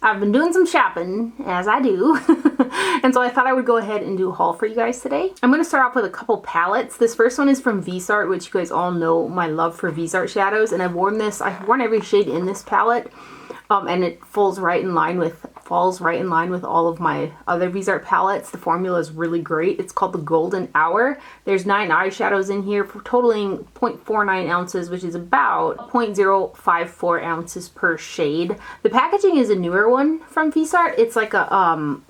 I've been doing some shopping, as I do, and so I thought I would go ahead and do a haul for you guys today. I'm going to start off with a couple palettes. This first one is from Viseart, which you guys all know my love for Viseart shadows, and I've worn every shade in this palette, and it falls right in line with all of my other Viseart palettes. The formula is really great. It's called the Golden Hour. There's 9 eyeshadows in here, totaling 0.49 ounces, which is about 0.054 ounces per shade. The packaging is a newer one from Viseart. It's like a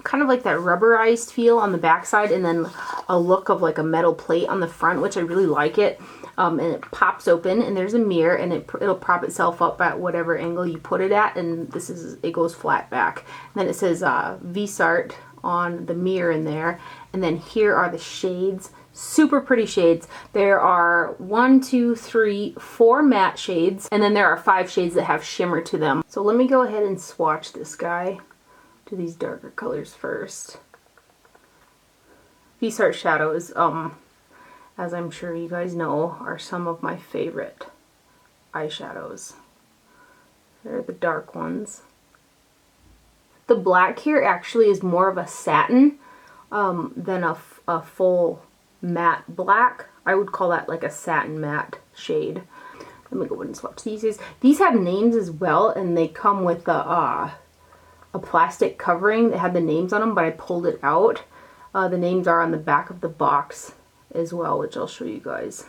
kind of like that rubberized feel on the backside, and then a look of like a metal plate on the front, which I really like it. And it pops open, and there's a mirror, and it'll prop itself up at whatever angle you put it at, and it goes flat back. And then it says Viseart on the mirror in there, and then here are the shades. Super pretty shades. There are 1, 2, 3, 4 matte shades, and then there are 5 shades that have shimmer to them. So let me go ahead and swatch this guy to these darker colors first. Viseart shadows, as I'm sure you guys know, are some of my favorite eyeshadows. They're the dark ones. The black here actually is more of a satin than a full matte black. I would call that like a satin matte shade. Let me go ahead and swatch these. These have names as well, and they come with a plastic covering that had the names on them, but I pulled it out. The names are on the back of the box as well, which I'll show you guys.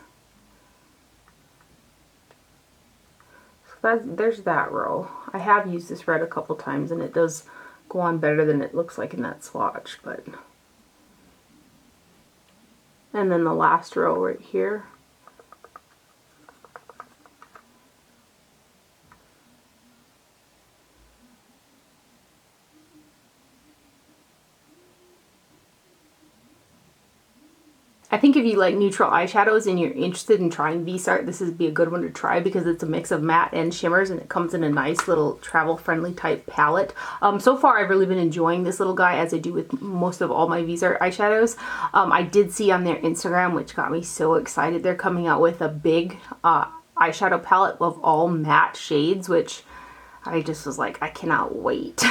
So there's that row. I have used this red a couple times, and it does go on better than it looks like in that swatch, but... And then the last row right here. I think if you like neutral eyeshadows and you're interested in trying Viseart, this would be a good one to try because it's a mix of matte and shimmers, and it comes in a nice little travel-friendly type palette. So far, I've really been enjoying this little guy, as I do with most of all my Viseart eyeshadows. I did see on their Instagram, which got me so excited, they're coming out with a big eyeshadow palette of all matte shades, which I just was like, I cannot wait.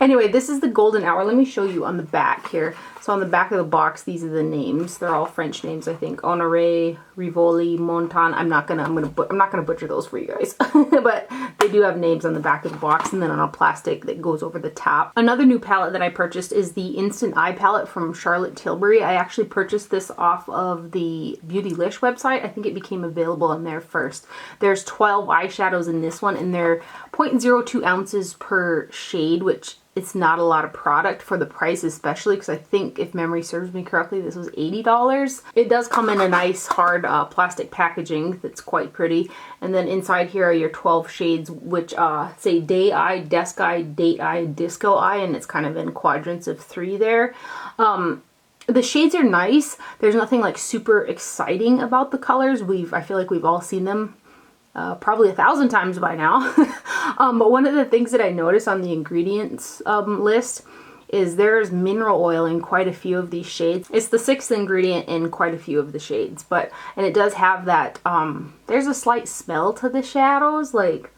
Anyway, this is the Golden Hour. Let me show you on the back here. So on the back of the box, these are the names. They're all French names, I think. Honoré, Rivoli, Montan. I'm not gonna butcher those for you guys, but they do have names on the back of the box, and then on a plastic that goes over the top. Another new palette that I purchased is the Instant Eye palette from Charlotte Tilbury. I actually purchased this off of the Beautylish website. I think it became available on there first. There's 12 eyeshadows in this one, and they're 0.02 ounces per shade, which it's not a lot of product for the price, especially because I think, if memory serves me correctly, this was $80. It does come in a nice hard plastic packaging that's quite pretty, and then inside here are your 12 shades, which say Day Eye, Desk Eye, Date Eye, Disco Eye, and it's kind of in quadrants of 3 there. The shades are nice. There's nothing like super exciting about the colors. I feel like we've all seen them probably 1,000 times by now. But one of the things that I noticed on the ingredients list is there's mineral oil in quite a few of these shades. It's the 6th ingredient in quite a few of the shades, and it does have that, there's a slight smell to the shadows. Like,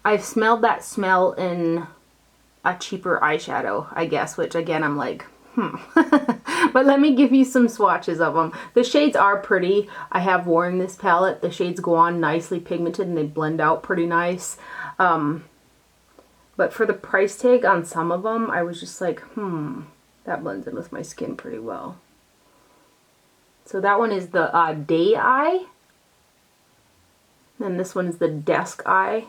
I've smelled that smell in a cheaper eyeshadow, I guess, which again, I'm like, But let me give you some swatches of them. The shades are pretty. I have worn this palette. The shades go on nicely pigmented and they blend out pretty nice. But for the price tag on some of them, I was just like, that blends in with my skin pretty well. So that one is the Day Eye. And this one is the Desk Eye.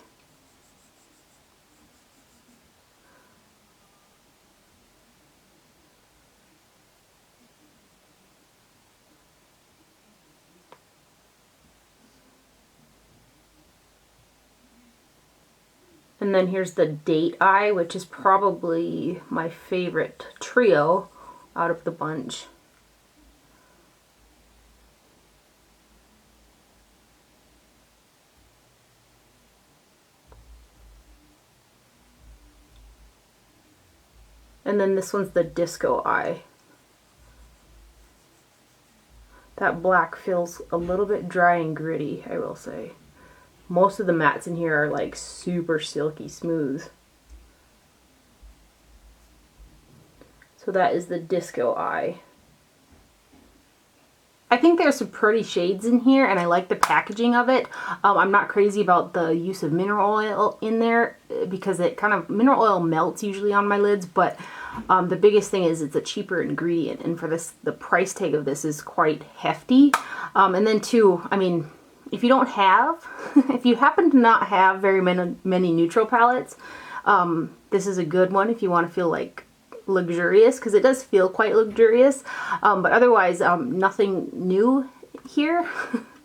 And then here's the Date Eye, which is probably my favorite trio out of the bunch. And then this one's the Disco Eye. That black feels a little bit dry and gritty, I will say. Most of the mattes in here are like super silky smooth. So that is the Disco Eye. I think there's some pretty shades in here, and I like the packaging of it. I'm not crazy about the use of mineral oil in there because it kind of, mineral oil melts usually on my lids, but the biggest thing is it's a cheaper ingredient, and for this, the price tag of this is quite hefty. And then too, I mean, if you don't have, if you happen to not have very many neutral palettes, this is a good one if you want to feel like luxurious, because it does feel quite luxurious, but otherwise nothing new here.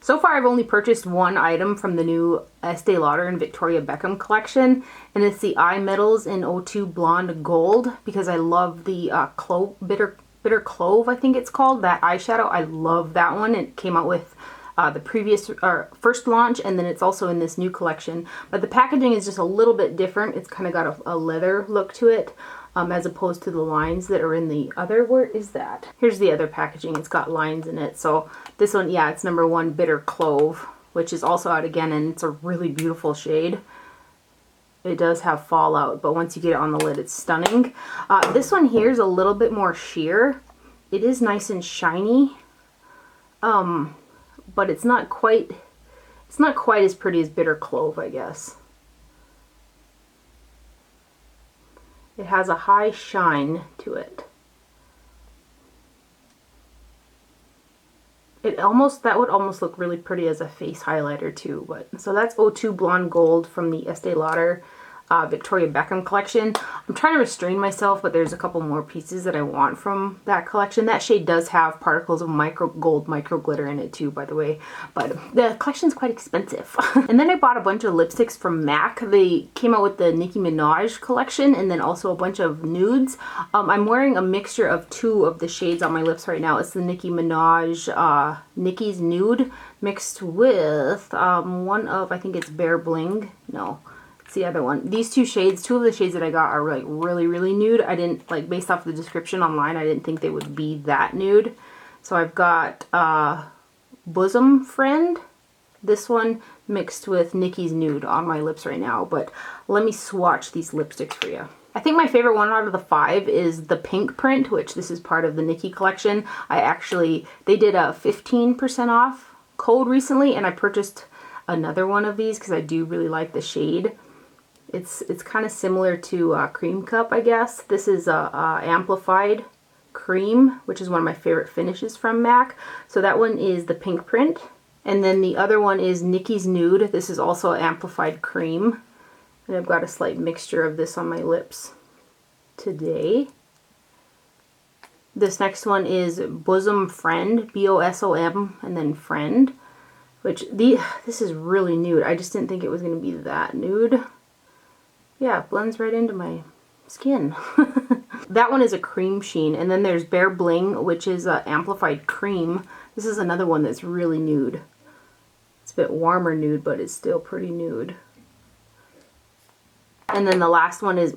So far I've only purchased one item from the new Estee Lauder and Victoria Beckham collection, and it's the Eye Metals in 02 Blonde Gold, because I love the clove, bitter clove I think it's called, that eyeshadow. I love that one. It came out with the previous first launch, and then it's also in this new collection, but the packaging is just a little bit different. It's kind of got a leather look to it, as opposed to the lines that are in the other. Where is that? Here's the other packaging. It's got lines in it. So this one, yeah, it's number 1 Bitter Clove, which is also out again, and it's a really beautiful shade. It does have fallout, but once you get it on the lid, it's stunning. This one here is a little bit more sheer. It is nice and shiny, but it's not quite as pretty as Bitter Clove, I guess. It has a high shine to it. That would almost look really pretty as a face highlighter too. But so that's 02 Blonde Gold from the Estee Lauder Victoria Beckham collection. I'm trying to restrain myself, but there's a couple more pieces that I want from that collection. That shade does have particles of gold micro glitter in it too, by the way, but the collection's quite expensive. And then I bought a bunch of lipsticks from MAC. They came out with the Nicki Minaj collection, and then also a bunch of nudes. I'm wearing a mixture of 2 of the shades on my lips right now. It's the Nicki Minaj Nicki's Nude mixed with one of, I think it's Bare Bling. No, it's the other one. These 2 shades, 2 of the shades that I got are like really nude. I didn't, like, based off the description online, I didn't think they would be that nude. So I've got Bosom Friend, this one mixed with Nicki's Nude on my lips right now. But let me swatch these lipsticks for you. I think my favorite one out of the 5 is the Pinkprint, which this is part of the Nicki collection. They did a 15% off code recently, and I purchased another one of these because I do really like the shade. It's kind of similar to Cream Cup, I guess. This is a amplified cream, which is one of my favorite finishes from MAC. So that one is the Pinkprint. And then the other one is Nicki's Nude. This is also amplified cream. And I've got a slight mixture of this on my lips today. This next one is Bosom Friend, B-O-S-O-M, and then Friend. Which, this is really nude. I just didn't think it was going to be that nude. Yeah, it blends right into my skin. That one is a cream sheen. And then there's Bare Bling, which is amplified cream. This is another one that's really nude. It's a bit warmer nude, but it's still pretty nude. And then the last one is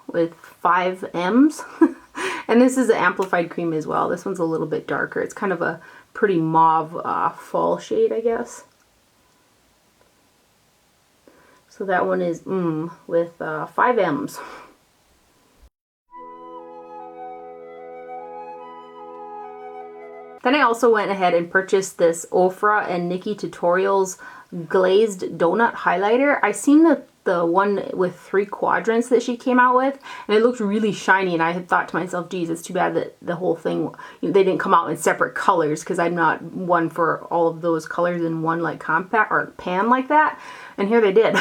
with 5 M's. And this is an amplified cream as well. This one's a little bit darker. It's kind of a pretty mauve fall shade, I guess. So that one is with 5 M's. Then I also went ahead and purchased this Ofra and NickiTutorials Glazed Donut Highlighter. I seen the one with 3 quadrants that she came out with, and it looked really shiny, and I had thought to myself, geez, it's too bad that the whole thing, they didn't come out in separate colors, because I'm not one for all of those colors in one like compact or pan like that, and here they did.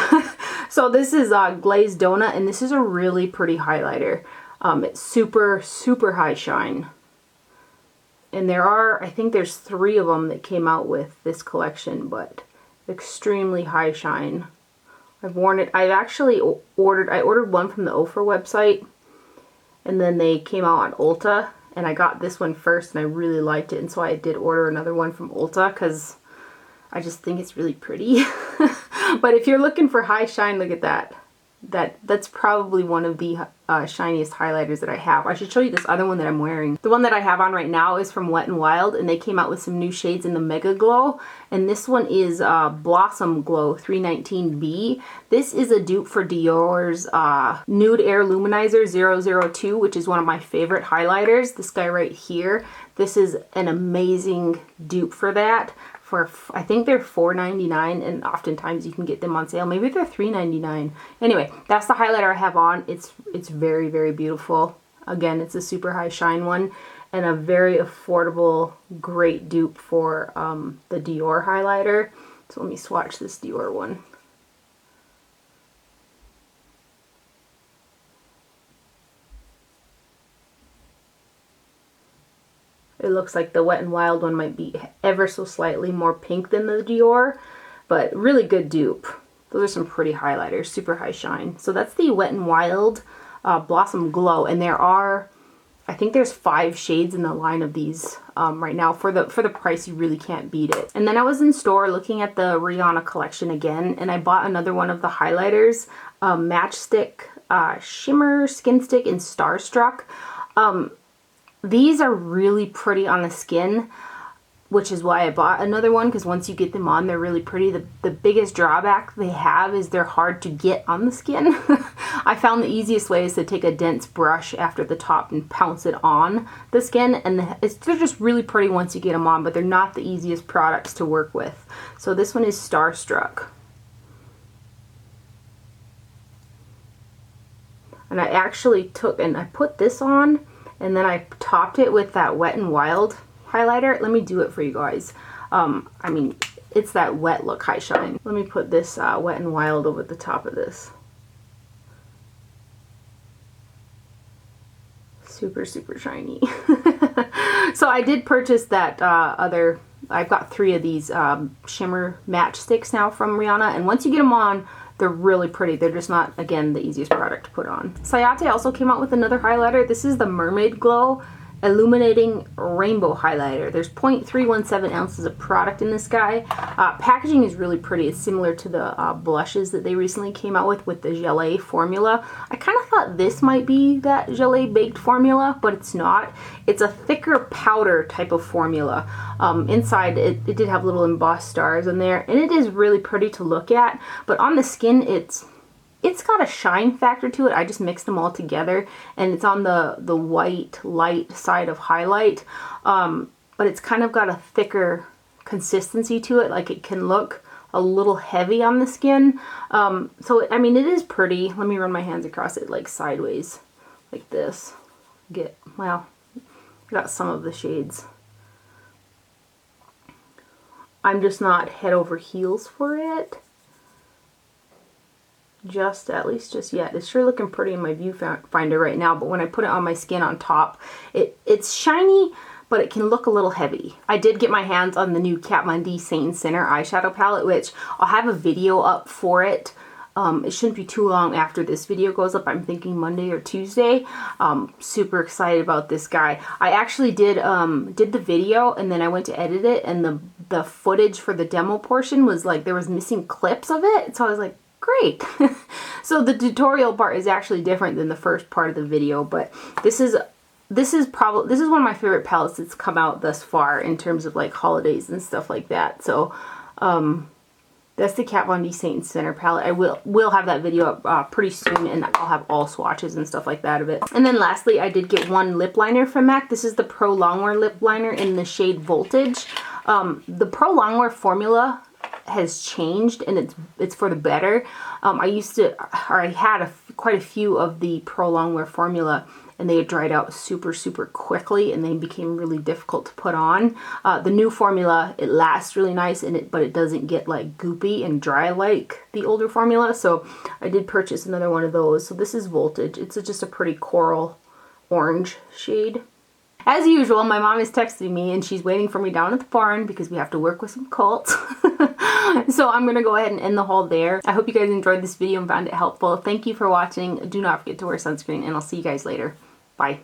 So this is Glazed Donut, and this is a really pretty highlighter. It's super high shine. And I think there's 3 of them that came out with this collection, but extremely high shine. I've worn it. I ordered one from the Ofra website, and then they came out on Ulta, and I got this one first, and I really liked it, and so I did order another one from Ulta, because I just think it's really pretty. But if you're looking for high shine, look at that. that's probably one of the shiniest highlighters that I have. I should show you this other one that I'm wearing. The one that I have on right now is from Wet n Wild, and they came out with some new shades in the Mega Glow, and this one is Blossom Glow 319B. This is a dupe for Dior's Nude Air Luminizer 002, which is one of my favorite highlighters. This guy right here. This is an amazing dupe for that. For, I think they're $4.99, and oftentimes you can get them on sale. Maybe they're $3.99. Anyway, that's the highlighter I have on. It's very, very beautiful. Again, it's a super high shine one, and a very affordable, great dupe for the Dior highlighter. So let me swatch this Dior one. It looks like the Wet n Wild one might be ever so slightly more pink than the Dior, but really good dupe. Those are some pretty highlighters, super high shine. So that's the Wet n Wild Blossom Glow, and there are, I think there's 5 shades in the line of these right now. For the price, you really can't beat it. And then I was in store looking at the Rihanna collection again, and I bought another one of the highlighters, Matchstick, Shimmer, Skinstix, and Starstruck. These are really pretty on the skin, which is why I bought another one, because once you get them on, they're really pretty. The biggest drawback they have is they're hard to get on the skin. I found the easiest way is to take a dense brush after the top and pounce it on the skin, and they're just really pretty once you get them on, but they're not the easiest products to work with. So this one is Starstruck. And I actually took, and I put this on, and then I topped it with that Wet n Wild highlighter. Let me do it for you guys. I mean, it's that wet look high shine. Let me put this Wet n Wild over the top of this. Super, super shiny. So I did purchase that I've got 3 of these shimmer matchsticks now from Rihanna, and once you get them on, they're really pretty. They're just not, again, the easiest product to put on. Ciate also came out with another highlighter. This is the Mermaid Glow Illuminating Rainbow Highlighter. There's 0.317 ounces of product in this guy. Packaging is really pretty. It's similar to the blushes that they recently came out with the gelée formula. I kind of thought this might be that gelée baked formula, but it's not. It's a thicker powder type of formula. Inside, it did have little embossed stars in there, and it is really pretty to look at, but on the skin, it's got a shine factor to it. I just mixed them all together, and it's on the white light side of highlight, but it's kind of got a thicker consistency to it. Like, it can look a little heavy on the skin. So I mean, it is pretty. Let me run my hands across it like sideways, like this. Well, got some of the shades. I'm just not head over heels for it. At least just yet. It's sure looking pretty in my viewfinder right now, but when I put it on my skin on top, it's shiny, but it can look a little heavy. I did get my hands on the new Kat Von D Saint Center eyeshadow palette, which I'll have a video up for it. It shouldn't be too long after this video goes up. I'm thinking Monday or Tuesday. Super excited about this guy. I actually did the video, and then I went to edit it, and the footage for the demo portion was like, there was missing clips of it. So I was like, great. So the tutorial part is actually different than the first part of the video, but this is one of my favorite palettes that's come out thus far in terms of like holidays and stuff like that. So that's the Kat Von D Saint Center palette. I will have that video up pretty soon, and I'll have all swatches and stuff like that of it. And then lastly, I did get one lip liner from MAC. This is the ProLonger lip liner in the shade Voltage. The ProLonger formula has changed, and it's for the better. I had quite a few of the ProLonger formula, and they had dried out super, super quickly, and they became really difficult to put on. The new formula, it lasts really nice, but it doesn't get like goopy and dry like the older formula, so I did purchase another one of those. So this is Voltage. It's just a pretty coral orange shade. As usual, my mom is texting me, and she's waiting for me down at the barn because we have to work with some cults. So I'm going to go ahead and end the haul there. I hope you guys enjoyed this video and found it helpful. Thank you for watching. Do not forget to wear sunscreen, and I'll see you guys later. Bye.